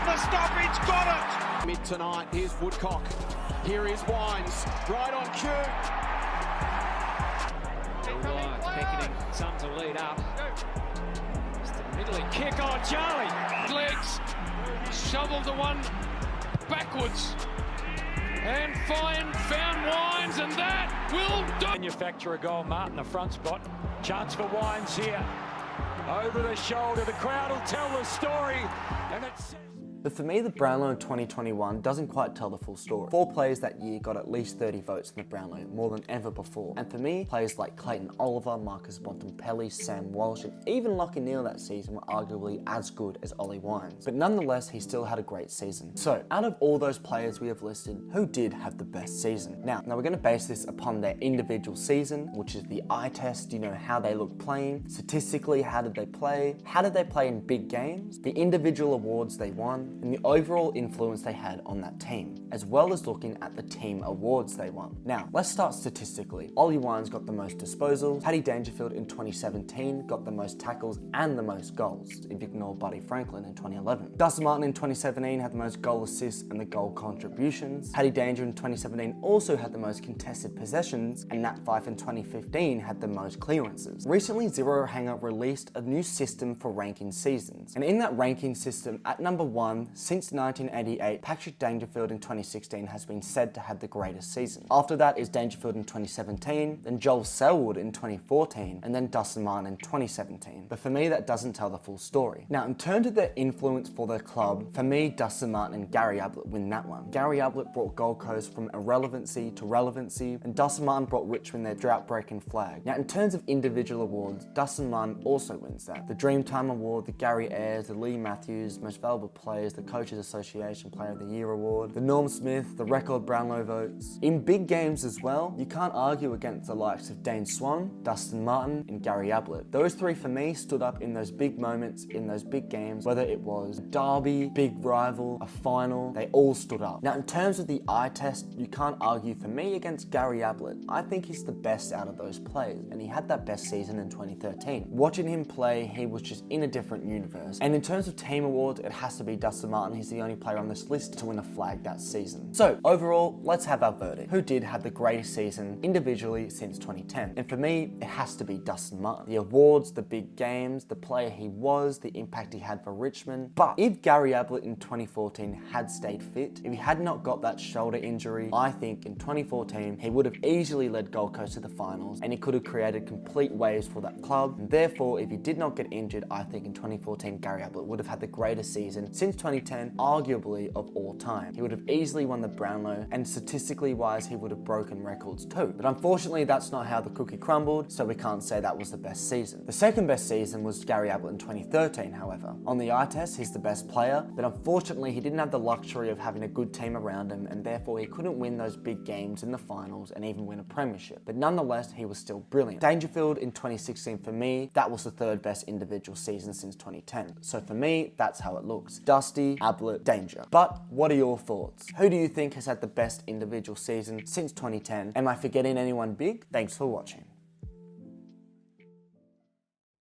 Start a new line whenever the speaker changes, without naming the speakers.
the stoppage, got it!
Mid tonight, here's Woodcock. Here is Wines, right on cue.
Wines beckoning some to lead up. It's the middling kick on Charlie.
Legs, shovel the one backwards. And found Wines, and that will do.
Manufacture a goal, Martin, the front spot. Chance for Wines here. Over the shoulder, the crowd will tell the story. And it's...
But for me, the Brownlow in 2021 doesn't quite tell the full story. 4 players that year got at least 30 votes in the Brownlow, more than ever before. And for me, players like Clayton Oliver, Marcus Bontempelli, Sam Walsh, and even Lachie Neale that season were arguably as good as Ollie Wines. But nonetheless, he still had a great season. So, out of all those players we have listed, who did have the best season? Now we're going to base this upon their individual season, which is the eye test, you know, how they look playing. Statistically, how did they play? How did they play in big games? The individual awards they won, and the overall influence they had on that team, as well as looking at the team awards they won. Now, let's start statistically. Ollie Wines got the most disposals. Paddy Dangerfield in 2017 got the most tackles and the most goals, if you ignore Buddy Franklin in 2011. Dustin Martin in 2017 had the most goal assists and the goal contributions. Paddy Danger in 2017 also had the most contested possessions, and Nat Fyfe in 2015 had the most clearances. Recently, Zero Hanger released a new system for ranking seasons, and in that ranking system, at number 1, since 1988, Patrick Dangerfield in 2016 has been said to have the greatest season. After that is Dangerfield in 2017, then Joel Selwood in 2014, and then Dustin Martin in 2017. But for me, that doesn't tell the full story. Now, in terms of their influence for the club, for me, Dustin Martin and Gary Ablett win that one. Gary Ablett brought Gold Coast from irrelevancy to relevancy, and Dustin Martin brought Richmond their drought-breaking flag. Now, in terms of individual awards, Dustin Martin also wins that. The Dreamtime Award, the Gary Ayres, the Lee Matthews, Most Valuable Players, the Coaches Association Player of the Year Award, the Norm Smith, the record Brownlow votes. In big games as well, you can't argue against the likes of Dane Swan, Dustin Martin, and Gary Ablett. Those 3 for me stood up in those big moments, in those big games, whether it was a derby, big rival, a final, they all stood up. Now, in terms of the eye test, you can't argue for me against Gary Ablett. I think he's the best out of those players, and he had that best season in 2013. Watching him play, he was just in a different universe. And in terms of team awards, it has to be Dustin Martin. He's the only player on this list to win a flag that season. So overall, let's have our verdict. Who did have the greatest season individually since 2010? And for me, it has to be Dustin Martin. The awards, the big games, the player he was, the impact he had for Richmond. But if Gary Ablett in 2014 had stayed fit, if he had not got that shoulder injury, I think in 2014, he would have easily led Gold Coast to the finals, and he could have created complete waves for that club. And therefore, if he did not get injured, I think in 2014, Gary Ablett would have had the greatest season since 2010, arguably of all time. He would have easily won the Brownlow, and statistically wise, he would have broken records too. But unfortunately, that's not how the cookie crumbled, so we can't say that was the best season. The second best season was Gary Ablett in 2013, however. On the eye test, he's the best player, but unfortunately, he didn't have the luxury of having a good team around him, and therefore he couldn't win those big games in the finals and even win a premiership. But nonetheless, he was still brilliant. Dangerfield in 2016, for me, that was the 3rd best individual season since 2010. So for me, that's how it looks. Dusty, Ablett, Danger. But what are your thoughts? Who do you think has had the best individual season since 2010? Am I forgetting anyone big? Thanks for watching.